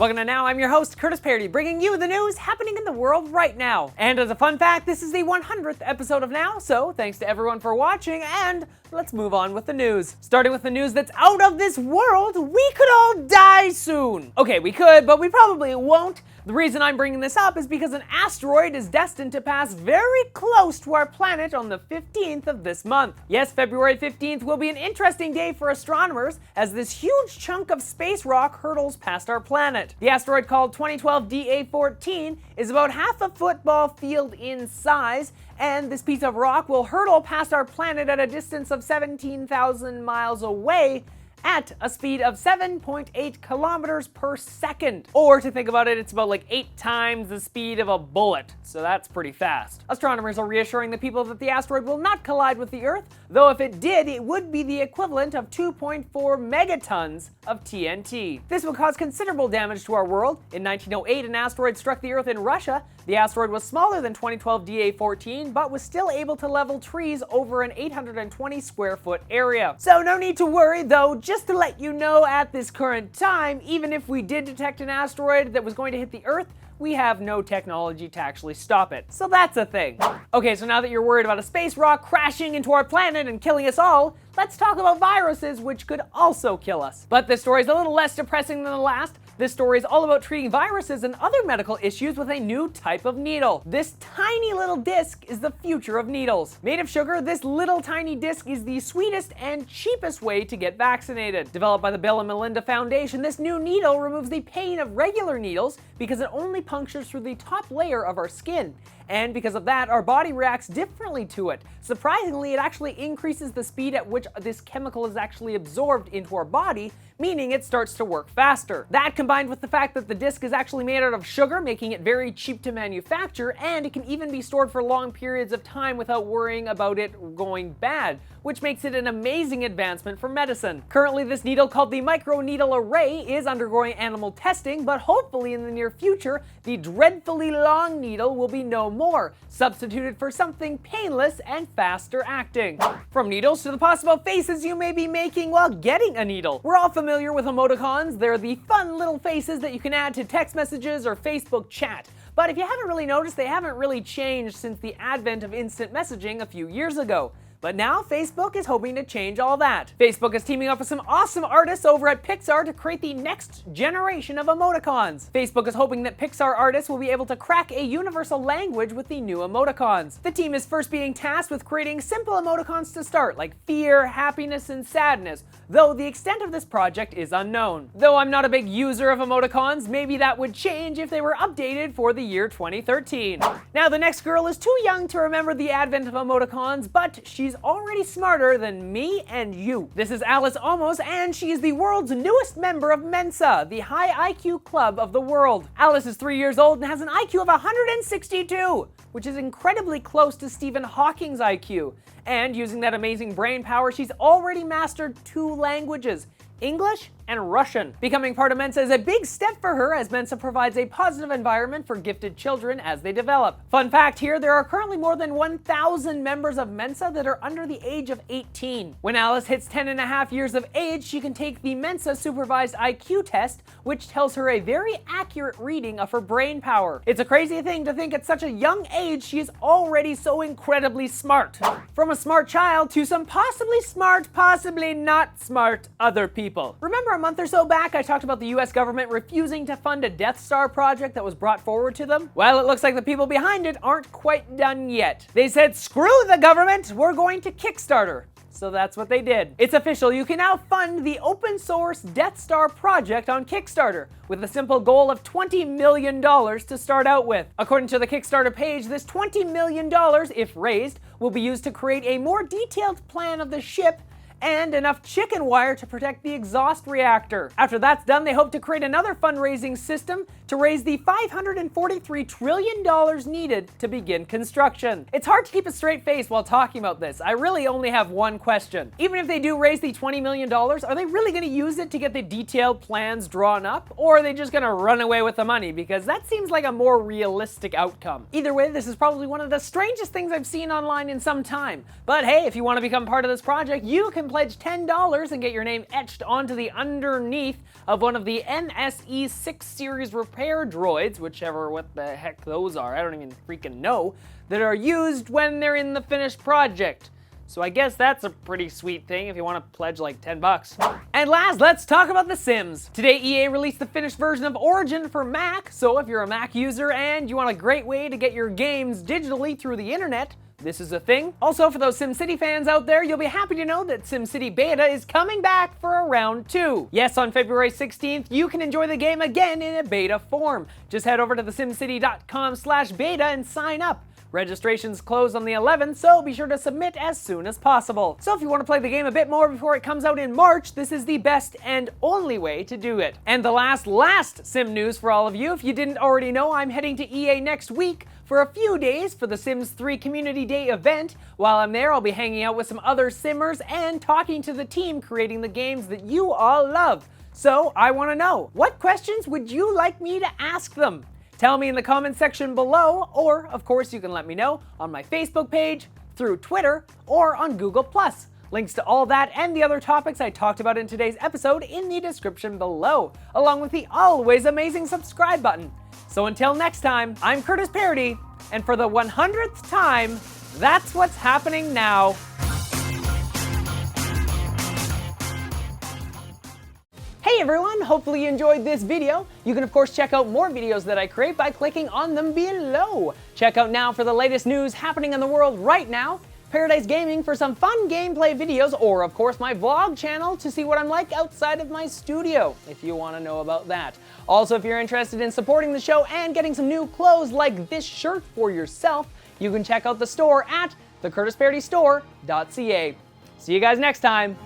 Welcome to Now, I'm your host, Curtis Parody, bringing you the news happening in the world right now. And as a fun fact, this is the 100th episode of Now, so thanks to everyone for watching, and let's move on with the news. Starting with the news that's out of this world, we could all die soon. Okay, we could, but we probably won't. The reason I'm bringing this up is because an asteroid is destined to pass very close to our planet on the 15th of this month. Yes, February 15th will be an interesting day for astronomers as this huge chunk of space rock hurtles past our planet. The asteroid, called 2012 DA14, is about half a football field in size, and this piece of rock will hurtle past our planet at a distance of 17,000 miles away at a speed of 7.8 kilometers per second. Or to think about it, it's about like 8 times the speed of a bullet, so that's pretty fast. Astronomers are reassuring the people that the asteroid will not collide with the Earth, though if it did, it would be the equivalent of 2.4 megatons of TNT. This would cause considerable damage to our world. In 1908, an asteroid struck the Earth in Russia. The asteroid was smaller than 2012 DA14, but was still able to level trees over an 820 square foot area. So no need to worry, though. Just to let you know, at this current time, even if we did detect an asteroid that was going to hit the Earth, we have no technology to actually stop it. So that's a thing. Okay, so now that you're worried about a space rock crashing into our planet and killing us all, let's talk about viruses, which could also kill us. But this story is a little less depressing than the last. This story is all about treating viruses and other medical issues with a new type of needle. This tiny little disc is the future of needles. Made of sugar, this little tiny disc is the sweetest and cheapest way to get vaccinated. Developed by the Bill and Melinda Foundation, this new needle removes the pain of regular needles because it only punctures through the top layer of our skin. And because of that, our body reacts differently to it. Surprisingly, it actually increases the speed at which this chemical is actually absorbed into our body, meaning it starts to work faster. That, combined with the fact that the disc is actually made out of sugar, making it very cheap to manufacture, and it can even be stored for long periods of time without worrying about it going bad, which makes it an amazing advancement for medicine. Currently, this needle, called the microneedle array, is undergoing animal testing, but hopefully in the near future, the dreadfully long needle will be no more, substituted for something painless and faster acting. From needles to the possible faces you may be making while getting a needle. We're all familiar with emoticons. They're the fun little faces that you can add to text messages or Facebook chat. But if you haven't really noticed, they haven't really changed since the advent of instant messaging a few years ago. But now Facebook is hoping to change all that. Facebook is teaming up with some awesome artists over at Pixar to create the next generation of emoticons. Facebook is hoping that Pixar artists will be able to crack a universal language with the new emoticons. The team is first being tasked with creating simple emoticons to start, like fear, happiness, and sadness, though the extent of this project is unknown. Though I'm not a big user of emoticons, maybe that would change if they were updated for the year 2013. Now, the next girl is too young to remember the advent of emoticons, but she's already smarter than me and you. This is Alice Olmos, and she is the world's newest member of Mensa, the high IQ club of the world. Alice is 3 years old and has an IQ of 162, which is incredibly close to Stephen Hawking's IQ. And using that amazing brain power, she's already mastered 2 languages, English and Russian. Becoming part of Mensa is a big step for her, as Mensa provides a positive environment for gifted children as they develop. Fun fact here, there are currently more than 1,000 members of Mensa that are under the age of 18. When Alice hits 10.5 years of age, she can take the Mensa supervised IQ test, which tells her a very accurate reading of her brain power. It's a crazy thing to think at such a young age she is already so incredibly smart. From a smart child to some possibly smart, possibly not smart other people. Remember a month or so back, I talked about the US government refusing to fund a Death Star project that was brought forward to them? Well, it looks like the people behind it aren't quite done yet. They said, screw the government, we're going to Kickstarter. So that's what they did. It's official, you can now fund the open source Death Star project on Kickstarter, with a simple goal of $20 million to start out with. According to the Kickstarter page, this $20 million, if raised, will be used to create a more detailed plan of the ship and enough chicken wire to protect the exhaust reactor. After that's done, they hope to create another fundraising system to raise the $543 trillion needed to begin construction. It's hard to keep a straight face while talking about this. I really only have one question. Even if they do raise the $20 million, are they really going to use it to get the detailed plans drawn up? Or are they just going to run away with the money? Because that seems like a more realistic outcome. Either way, this is probably one of the strangest things I've seen online in some time. But hey, if you want to become part of this project, you can pledge $10 and get your name etched onto the underneath of one of the NSE 6 series repair droids, whichever what the heck those are, I don't even freaking know, that are used when they're in the finished project. So I guess that's a pretty sweet thing if you want to pledge like 10 bucks. And last, let's talk about The Sims. Today, EA released the finished version of Origin for Mac, so if you're a Mac user and you want a great way to get your games digitally through the internet, this is a thing. Also, for those SimCity fans out there, you'll be happy to know that SimCity Beta is coming back for a round 2. Yes, on February 16th, you can enjoy the game again in a beta form. Just head over to thesimcity.com/beta and sign up. Registrations close on the 11th, so be sure to submit as soon as possible. So if you want to play the game a bit more before it comes out in March, this is the best and only way to do it. And the last Sim news for all of you, if you didn't already know, I'm heading to EA next week for a few days for the Sims 3 Community Day event. While I'm there, I'll be hanging out with some other Simmers and talking to the team creating the games that you all love. So I want to know, what questions would you like me to ask them? Tell me in the comment section below, or of course you can let me know on my Facebook page, through Twitter, or on Google+. Links to all that and the other topics I talked about in today's episode in the description below, along with the always amazing subscribe button. So until next time, I'm Curtis Parody, and for the 100th time, that's what's happening now. Hey everyone, hopefully you enjoyed this video. You can of course check out more videos that I create by clicking on them below. Check out Now for the latest news happening in the world right now, Paradise Gaming for some fun gameplay videos, or of course my vlog channel to see what I'm like outside of my studio, if you want to know about that. Also, if you're interested in supporting the show and getting some new clothes like this shirt for yourself, you can check out the store at thecurtisparodystore.ca. See you guys next time.